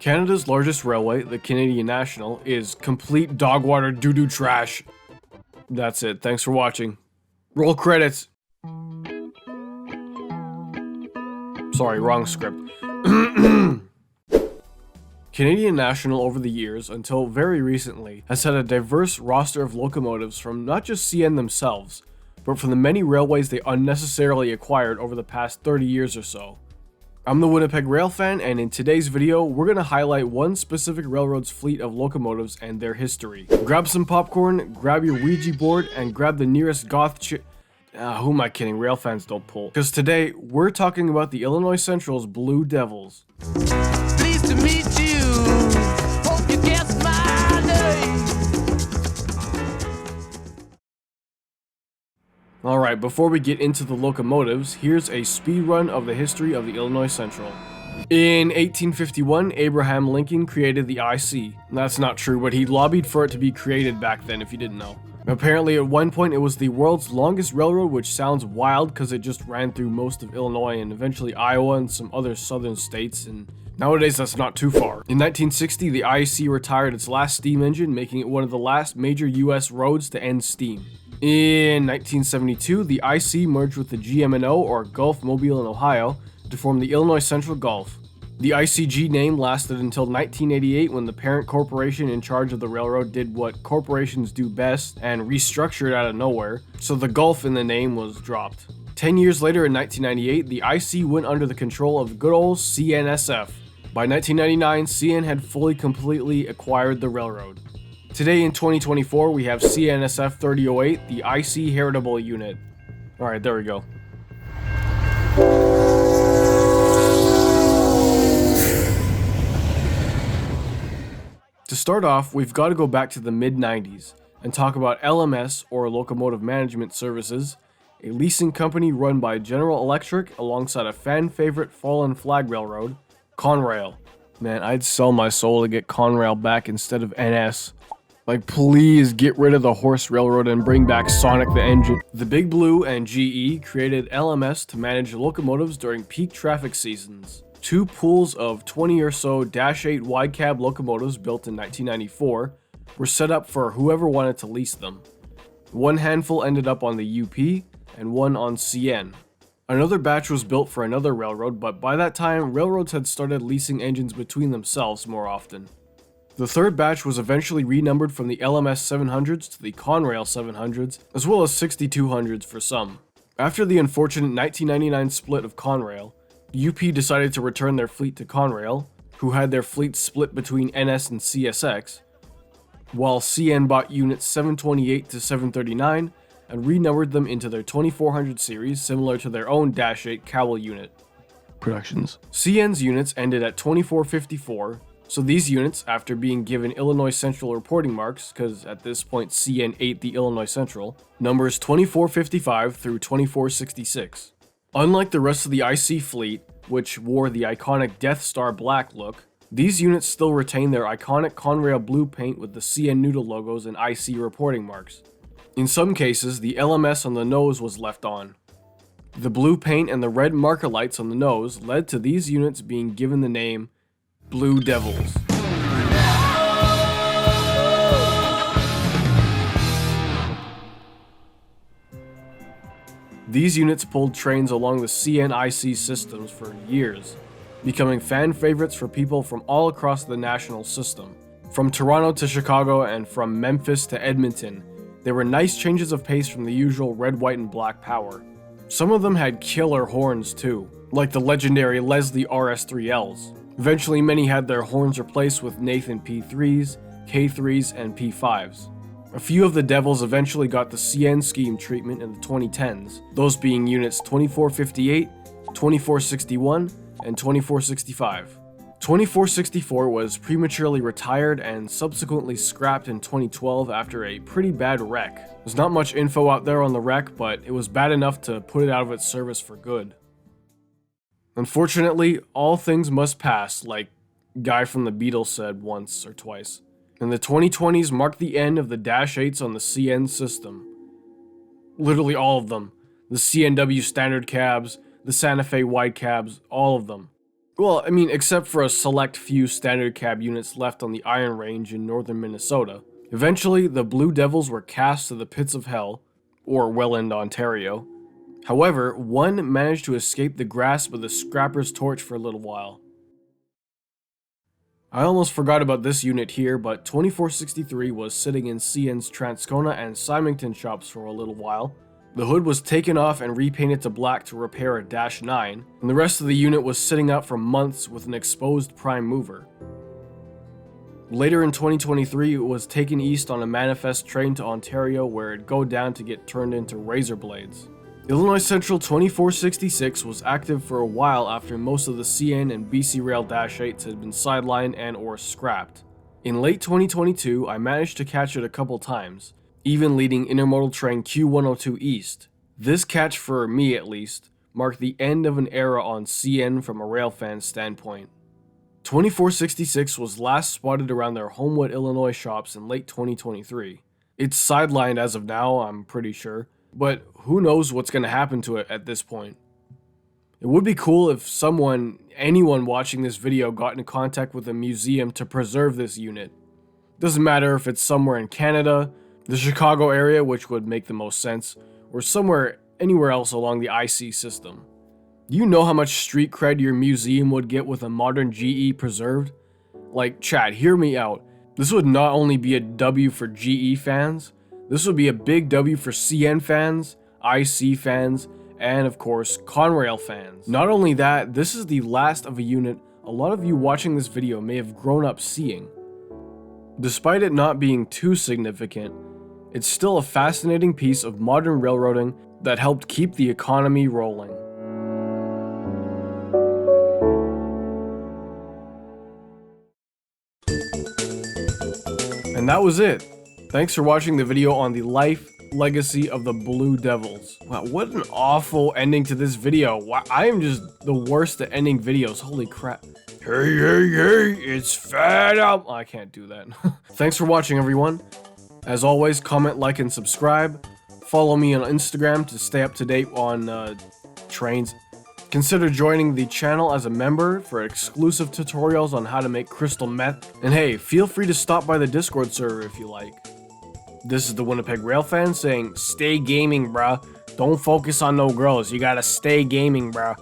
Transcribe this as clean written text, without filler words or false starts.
Canada's largest railway, the Canadian National, is complete dog water doo-doo trash. That's it. Thanks for watching. Roll credits. Sorry, wrong script. Canadian National over the years, until very recently, has had a diverse roster of locomotives from not just CN themselves, but from the many railways they unnecessarily acquired over the past 30 years or so. I'm the Winnipeg Railfan, and in today's video, we're going to highlight one specific railroad's fleet of locomotives and their history. Grab some popcorn, grab your Ouija board, and grab the nearest goth who am I kidding? Railfans don't pull. Because today, we're talking about the Illinois Central's Blue Devils. Pleased to meet you. Hope you guessed my name. Alright, before we get into the locomotives, here's a speed run of the history of the Illinois Central. In 1851, Abraham Lincoln created the IC. That's not true, but he lobbied for it to be created back then, if you didn't know. Apparently, at one point, it was the world's longest railroad, which sounds wild because it just ran through most of Illinois and eventually Iowa and some other southern states, and nowadays that's not too far. In 1960, the IC retired its last steam engine, making it one of the last major US roads to end steam. In 1972, the IC merged with the GM&O, or Gulf, Mobile, and Ohio, to form the Illinois Central Gulf. The ICG name lasted until 1988 when the parent corporation in charge of the railroad did what corporations do best and restructured out of nowhere, so the Gulf in the name was dropped. 10 years later in 1998, the IC went under the control of the good old CNSF. By 1999, CN had completely acquired the railroad. Today in 2024, we have CNSF 3008, the IC heritable unit. Alright, there we go. To start off, we've got to go back to the mid-90s and talk about LMS, or Locomotive Management Services, a leasing company run by General Electric alongside a fan-favorite fallen flag railroad, Conrail. Man, I'd sell my soul to get Conrail back instead of NS. Like, please get rid of the horse railroad and bring back Sonic the Engine. The Big Blue and GE created LMS to manage locomotives during peak traffic seasons. Two pools of 20 or so -8 wide cab locomotives built in 1994 were set up for whoever wanted to lease them. One handful ended up on the UP and one on CN. Another batch was built for another railroad, but by that time, railroads had started leasing engines between themselves more often. The third batch was eventually renumbered from the LMS 700s to the Conrail 700s, as well as 6200s for some. After the unfortunate 1999 split of Conrail, UP decided to return their fleet to Conrail, who had their fleet split between NS and CSX, while CN bought units 728 to 739 and renumbered them into their 2400 series, similar to their own -8 Cowell unit productions. CN's units ended at 2454, so these units, after being given Illinois Central reporting marks, because at this point CN ate the Illinois Central, numbers 2455 through 2466. Unlike the rest of the IC fleet, which wore the iconic Death Star black look, these units still retain their iconic Conrail blue paint with the CN Noodle logos and IC reporting marks. In some cases, the LMS on the nose was left on. The blue paint and the red marker lights on the nose led to these units being given the name Blue Devils. These units pulled trains along the CN-IC systems for years, becoming fan favorites for people from all across the national system. From Toronto to Chicago and from Memphis to Edmonton, they were nice changes of pace from the usual red, white, and black power. Some of them had killer horns too, like the legendary Leslie RS3Ls. Eventually, many had their horns replaced with Nathan P3s, K3s, and P5s. A few of the Devils eventually got the CN scheme treatment in the 2010s, those being units 2458, 2461, and 2465. 2464 was prematurely retired and subsequently scrapped in 2012 after a pretty bad wreck. There's not much info out there on the wreck, but it was bad enough to put it out of its service for good. Unfortunately, all things must pass, like Guy from the Beatles said once or twice. And the 2020s marked the end of the -8s on the CN system. Literally all of them. The CNW standard cabs, the Santa Fe wide cabs, all of them. Well, I mean, except for a select few standard cab units left on the Iron Range in northern Minnesota. Eventually, the Blue Devils were cast to the pits of hell, or Welland, Ontario. However, one managed to escape the grasp of the scrapper's torch for a little while. I almost forgot about this unit here, but 2463 was sitting in CN's Transcona and Symington shops for a little while. The hood was taken off and repainted to black to repair a Dash 9, and the rest of the unit was sitting out for months with an exposed prime mover. Later in 2023, it was taken east on a manifest train to Ontario where it'd go down to get turned into razor blades. Illinois Central 2466 was active for a while after most of the CN and BC Rail Dash 8s had been sidelined and or scrapped. In late 2022, I managed to catch it a couple times, even leading intermodal train Q102 east. This catch, for me at least, marked the end of an era on CN from a Railfan standpoint. 2466 was last spotted around their Homewood, Illinois shops in late 2023. It's sidelined as of now, I'm pretty sure, but who knows what's going to happen to it at this point. It would be cool if anyone watching this video got in contact with a museum to preserve this unit. Doesn't matter if it's somewhere in Canada, the Chicago area, which would make the most sense, or anywhere else along the IC system. Do you know how much street cred your museum would get with a modern GE preserved? Like, chat, hear me out. This would not only be a W for GE fans, this would be a big W for CN fans, IC fans, and of course, Conrail fans. Not only that, this is the last of a unit a lot of you watching this video may have grown up seeing. Despite it not being too significant, it's still a fascinating piece of modern railroading that helped keep the economy rolling. And that was it. Thanks for watching the video on the life legacy of the Blue Devils. Wow, what an awful ending to this video. Wow, I am just the worst at ending videos. Holy crap. Hey, it's fed up. I can't do that. Thanks for watching, everyone. As always, comment, like, and subscribe. Follow me on Instagram to stay up to date on trains. Consider joining the channel as a member for exclusive tutorials on how to make crystal meth. And hey, feel free to stop by the Discord server if you like. This is the Winnipeg Railfan saying, stay gaming, bruh. Don't focus on no girls. You gotta stay gaming, bruh.